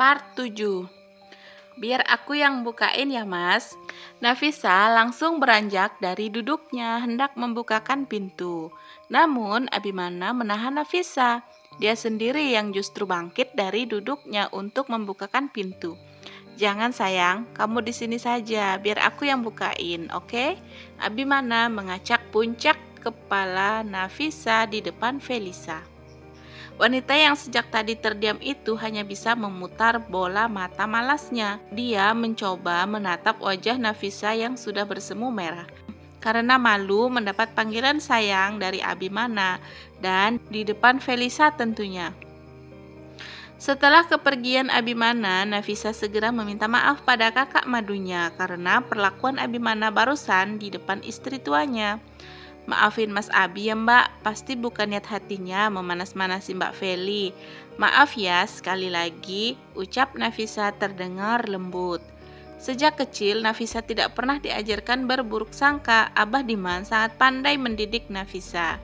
Part 7. Biar aku yang bukain ya mas. Nafisa langsung beranjak dari duduknya hendak membukakan pintu. Namun Abimana menahan Nafisa. Dia sendiri yang justru bangkit dari duduknya untuk membukakan pintu. Jangan sayang, kamu di sini saja, biar aku yang bukain, oke? Abimana mengacak puncak kepala Nafisa di depan Felisa. Wanita yang sejak tadi terdiam itu hanya bisa memutar bola mata malasnya. Dia mencoba menatap wajah Nafisa yang sudah bersemu merah. Karena malu mendapat panggilan sayang dari Abimana dan di depan Felisa tentunya. Setelah kepergian Abimana, Nafisa segera meminta maaf pada kakak madunya karena perlakuan Abimana barusan di depan istri tuanya. Maafin Mas Abi ya mbak, pasti bukan niat hatinya memanas-manasi Mbak Feli. Maaf ya sekali lagi, ucap Nafisa terdengar lembut. Sejak kecil Nafisa tidak pernah diajarkan berburuk sangka. Abah Diman sangat pandai mendidik Nafisa.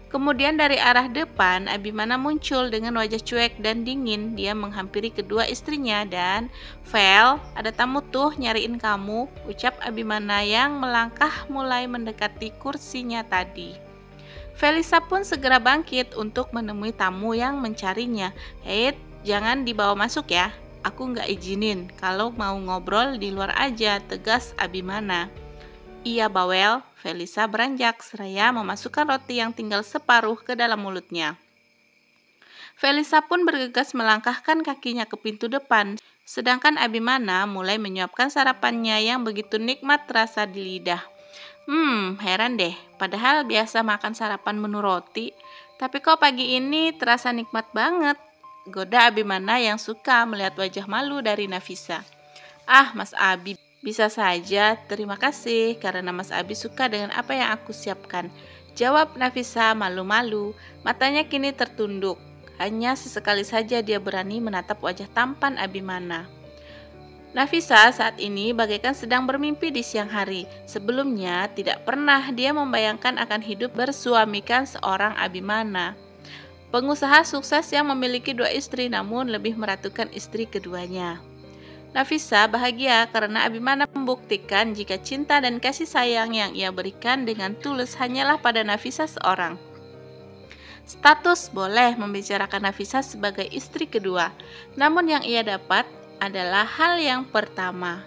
Kemudian dari arah depan, Abimana muncul dengan wajah cuek dan dingin. Dia menghampiri kedua istrinya dan, "Vel, ada tamu tuh nyariin kamu," ucap Abimana yang melangkah mulai mendekati kursinya tadi. Felisa pun segera bangkit untuk menemui tamu yang mencarinya. "Hei, jangan dibawa masuk ya. Aku nggak izinin. Kalau mau ngobrol di luar aja," tegas Abimana. "Iya bawel," Felisa beranjak seraya memasukkan roti yang tinggal separuh ke dalam mulutnya. Felisa pun bergegas melangkahkan kakinya ke pintu depan, sedangkan Abimana mulai menyuapkan sarapannya yang begitu nikmat terasa di lidah. Heran deh, padahal biasa makan sarapan menu roti, tapi kok pagi ini terasa nikmat banget, goda Abimana yang suka melihat wajah malu dari Nafisa. "Ah, Mas Abi, bisa saja, terima kasih karena Mas Abi suka dengan apa yang aku siapkan," jawab Nafisa malu-malu. Matanya kini tertunduk. Hanya sesekali saja dia berani menatap wajah tampan Abimana. Nafisa saat ini bagaikan sedang bermimpi di siang hari. Sebelumnya tidak pernah dia membayangkan akan hidup bersuamikan seorang Abimana. Pengusaha sukses yang memiliki dua istri namun lebih meratukan istri keduanya. Nafisa bahagia karena Abimana membuktikan jika cinta dan kasih sayang yang ia berikan dengan tulus hanyalah pada Nafisa seorang. Status boleh membicarakan Nafisa sebagai istri kedua, namun yang ia dapat adalah hal yang pertama.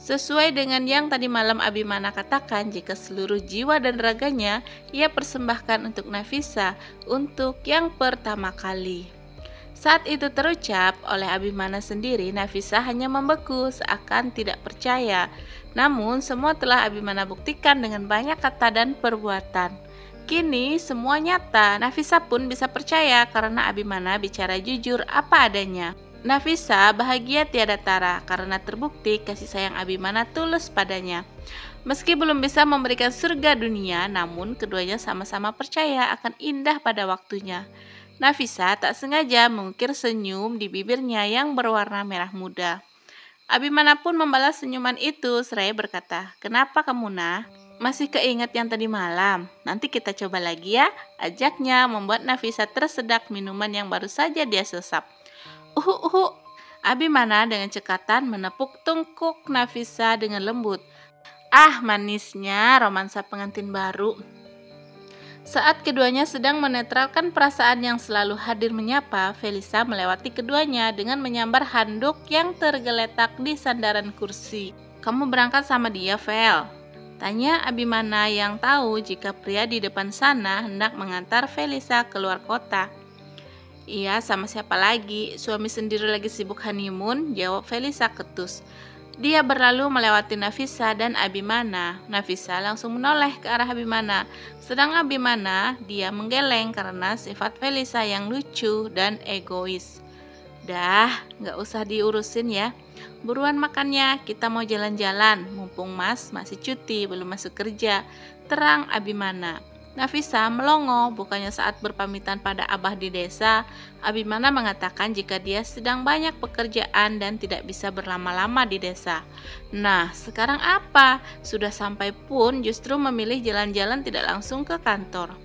Sesuai dengan yang tadi malam Abimana katakan, jika seluruh jiwa dan raganya ia persembahkan untuk Nafisa untuk yang pertama kali. Saat itu terucap oleh Abimana sendiri, Nafisa hanya membeku seakan tidak percaya. Namun semua telah Abimana buktikan dengan banyak kata dan perbuatan. Kini semua nyata, Nafisa pun bisa percaya karena Abimana bicara jujur apa adanya. Nafisa bahagia tiada tara karena terbukti kasih sayang Abimana tulus padanya. Meski belum bisa memberikan surga dunia, namun keduanya sama-sama percaya akan indah pada waktunya. Nafisa tak sengaja mengukir senyum di bibirnya yang berwarna merah muda. Abimana pun membalas senyuman itu seraya berkata, "Kenapa kamu nah? Masih keinget yang tadi malam? Nanti kita coba lagi ya," ajaknya membuat Nafisa tersedak minuman yang baru saja dia sesap. Abimana dengan cekatan menepuk tungkuk Nafisa dengan lembut. Ah, manisnya romansa pengantin baru. Saat keduanya sedang menetralkan perasaan yang selalu hadir menyapa, Felisa melewati keduanya dengan menyambar handuk yang tergeletak di sandaran kursi. "Kamu berangkat sama dia, Vel?" tanya Abimana yang tahu jika pria di depan sana hendak mengantar Felisa keluar kota. "Iya, sama siapa lagi? Suami sendiri lagi sibuk honeymoon," jawab Felisa ketus. Dia berlalu melewati Nafisa dan Abimana. Nafisa langsung menoleh ke arah Abimana, sedang Abimana dia menggeleng karena sifat Felisa yang lucu dan egois. "Dah, gak usah diurusin ya. Buruan makannya, kita mau jalan-jalan. Mumpung Mas masih cuti, belum masuk kerja," terang Abimana. Nafisa melongo, bukannya saat berpamitan pada Abah di desa, Abimana mengatakan jika dia sedang banyak pekerjaan dan tidak bisa berlama-lama di desa. Nah, sekarang apa? Sudah sampai pun justru memilih jalan-jalan tidak langsung ke kantor.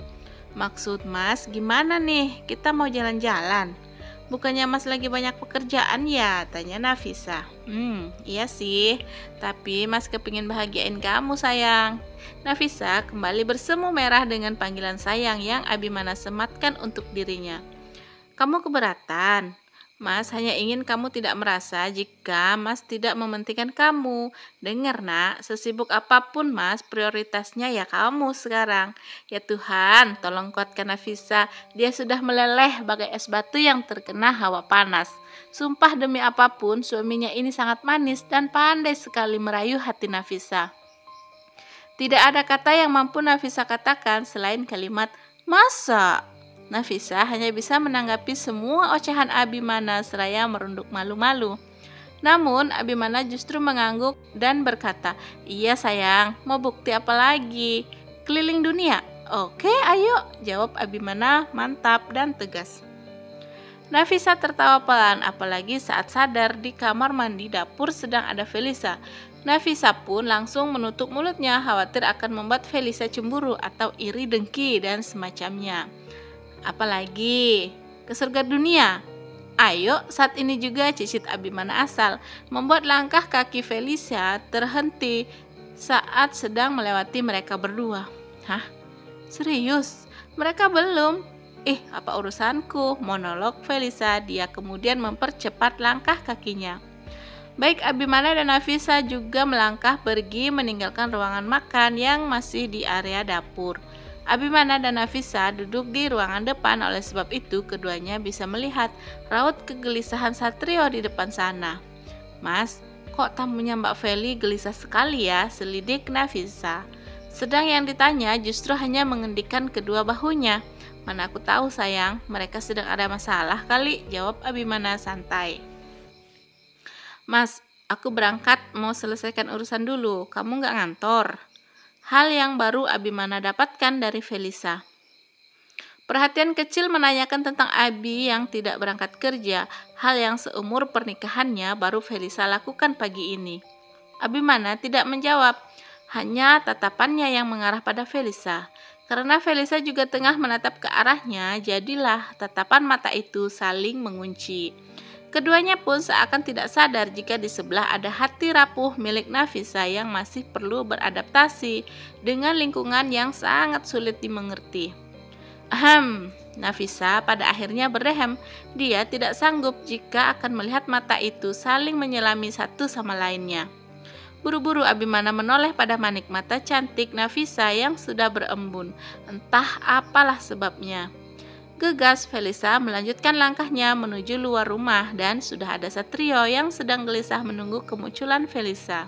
"Maksud Mas gimana nih? Kita mau jalan-jalan?" Bukannya Mas lagi banyak pekerjaan ya? Tanya Nafisa. Iya sih, tapi Mas kepingin bahagiain kamu sayang. Nafisa kembali bersemu merah dengan panggilan sayang yang Abimana sematkan untuk dirinya. Kamu keberatan? Mas hanya ingin kamu tidak merasa jika Mas tidak mementingkan kamu. Dengar nak, sesibuk apapun Mas, prioritasnya ya kamu sekarang. Ya Tuhan, tolong kuatkan Nafisa. Dia sudah meleleh bagai es batu yang terkena hawa panas. Sumpah demi apapun, suaminya ini sangat manis dan pandai sekali merayu hati Nafisa. Tidak ada kata yang mampu Nafisa katakan selain kalimat masa. Nafisa hanya bisa menanggapi semua ocehan Abimana seraya merunduk malu-malu. Namun Abimana justru mengangguk dan berkata, "Iya sayang, mau bukti apa lagi? Keliling dunia?" "Oke, ayo," jawab Abimana mantap dan tegas. Nafisa tertawa pelan, apalagi saat sadar di kamar mandi dapur sedang ada Felisa. Nafisa pun langsung menutup mulutnya, khawatir akan membuat Felisa cemburu atau iri dengki dan semacamnya. Apalagi ke surga dunia. Ayo, saat ini juga cicit Abimana asal membuat langkah kaki Felisa terhenti saat sedang melewati mereka berdua. Hah? Serius? Mereka belum? Apa urusanku? Monolog Felisa. Dia kemudian mempercepat langkah kakinya. Baik Abimana dan Nafisa juga melangkah pergi meninggalkan ruangan makan yang masih di area dapur. Abimana dan Nafisa duduk di ruangan depan, oleh sebab itu keduanya bisa melihat raut kegelisahan Satrio di depan sana. "Mas, kok tamunya Mbak Feli gelisah sekali ya?" selidik Nafisa. Sedang yang ditanya justru hanya mengendikkan kedua bahunya. "Mana aku tahu sayang, mereka sedang ada masalah kali," jawab Abimana santai. "Mas, aku berangkat mau selesaikan urusan dulu, kamu nggak ngantor?" Hal yang baru Abimana dapatkan dari Felisa. Perhatian kecil menanyakan tentang Abi yang tidak berangkat kerja, hal yang seumur pernikahannya baru Felisa lakukan pagi ini. Abimana tidak menjawab, hanya tatapannya yang mengarah pada Felisa. Karena Felisa juga tengah menatap ke arahnya, jadilah tatapan mata itu saling mengunci. Keduanya pun seakan tidak sadar jika di sebelah ada hati rapuh milik Nafisa yang masih perlu beradaptasi dengan lingkungan yang sangat sulit dimengerti. Nafisa pada akhirnya berdehem. Dia tidak sanggup jika akan melihat mata itu saling menyelami satu sama lainnya. Buru-buru Abimana menoleh pada manik mata cantik Nafisa yang sudah berembun. Entah apalah sebabnya. Gegas Felisa melanjutkan langkahnya menuju luar rumah dan sudah ada Satrio yang sedang gelisah menunggu kemunculan Felisa.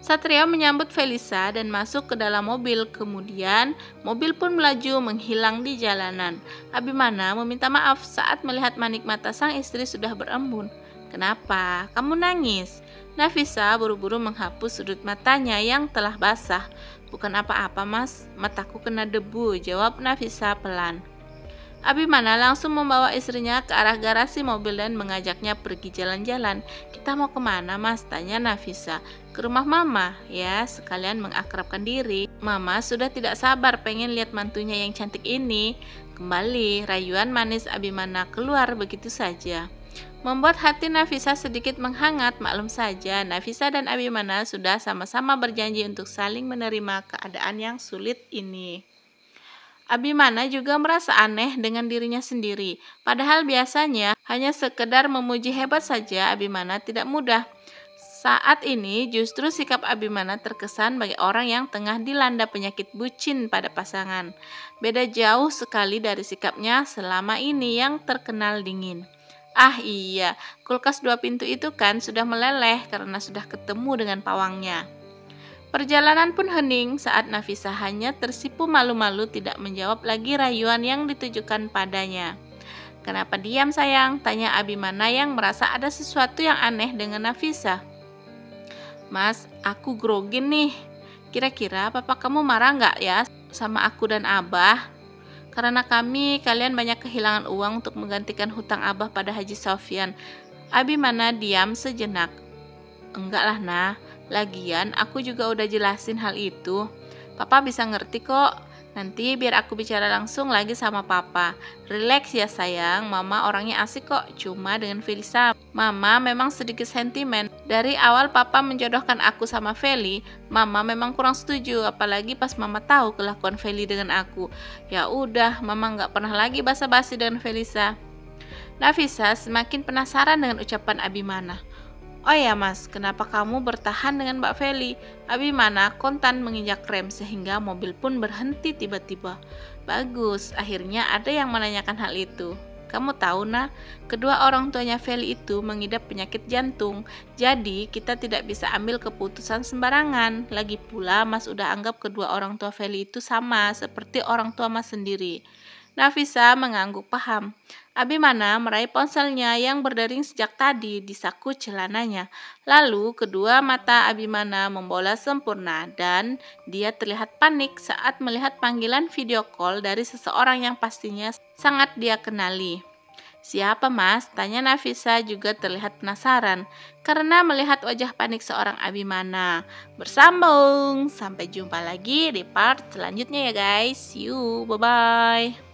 Satrio menyambut Felisa dan masuk ke dalam mobil. Kemudian mobil pun melaju menghilang di jalanan. Abimana meminta maaf saat melihat manik mata sang istri sudah berembun. "Kenapa? Kamu nangis?" Nafisa buru-buru menghapus sudut matanya yang telah basah. "Bukan apa-apa mas, mataku kena debu," jawab Nafisa pelan. Abimana langsung membawa istrinya ke arah garasi mobil dan mengajaknya pergi jalan-jalan. "Kita mau kemana mas?" tanya Nafisa. "Ke rumah mama ya, sekalian mengakrabkan diri. Mama sudah tidak sabar pengen lihat mantunya yang cantik ini." Kembali rayuan manis Abimana keluar begitu saja, membuat hati Nafisa sedikit menghangat. Maklum saja, Nafisa dan Abimana sudah sama-sama berjanji untuk saling menerima keadaan yang sulit ini. Abimana juga merasa aneh dengan dirinya sendiri. Padahal biasanya hanya sekedar memuji hebat saja, Abimana tidak mudah. Saat ini justru sikap Abimana terkesan bagi orang yang tengah dilanda penyakit bucin pada pasangan. Beda jauh sekali dari sikapnya selama ini yang terkenal dingin. Iya, kulkas 2 pintu itu kan sudah meleleh karena sudah ketemu dengan pawangnya. Perjalanan pun hening saat Nafisa hanya tersipu malu-malu tidak menjawab lagi rayuan yang ditujukan padanya. "Kenapa diam sayang?" tanya Abimana yang merasa ada sesuatu yang aneh dengan Nafisa. "Mas, aku grogi nih. Kira-kira papa kamu marah nggak ya sama aku dan abah? Karena kalian banyak kehilangan uang untuk menggantikan hutang abah pada Haji Sofyan." Abimana diam sejenak. "Enggak lah nah, lagian aku juga udah jelasin hal itu. Papa bisa ngerti kok." Nanti biar aku bicara langsung lagi sama papa. Relax ya sayang, mama orangnya asik kok, cuma dengan Felisa. Mama memang sedikit sentimen. Dari awal papa menjodohkan aku sama Feli, mama memang kurang setuju, apalagi pas mama tahu kelakuan Feli dengan aku. Ya udah, mama nggak pernah lagi basa-basi dengan Felisa. Nafisa semakin penasaran dengan ucapan Abimana. Oh ya mas, kenapa kamu bertahan dengan Mbak Feli? Abimana kontan menginjak rem sehingga mobil pun berhenti tiba-tiba. Bagus, akhirnya ada yang menanyakan hal itu. Kamu tahu nah, kedua orang tuanya Feli itu mengidap penyakit jantung. Jadi kita tidak bisa ambil keputusan sembarangan. Lagi pula mas udah anggap kedua orang tua Feli itu sama seperti orang tua mas sendiri. Nafisa mengangguk paham. Abimana meraih ponselnya yang berdering sejak tadi di saku celananya. Lalu kedua mata Abimana membola sempurna dan dia terlihat panik saat melihat panggilan video call dari seseorang yang pastinya sangat dia kenali. Siapa mas? Tanya Nafisa juga terlihat penasaran karena melihat wajah panik seorang Abimana. Bersambung, sampai jumpa lagi di part selanjutnya ya guys. See you, bye-bye.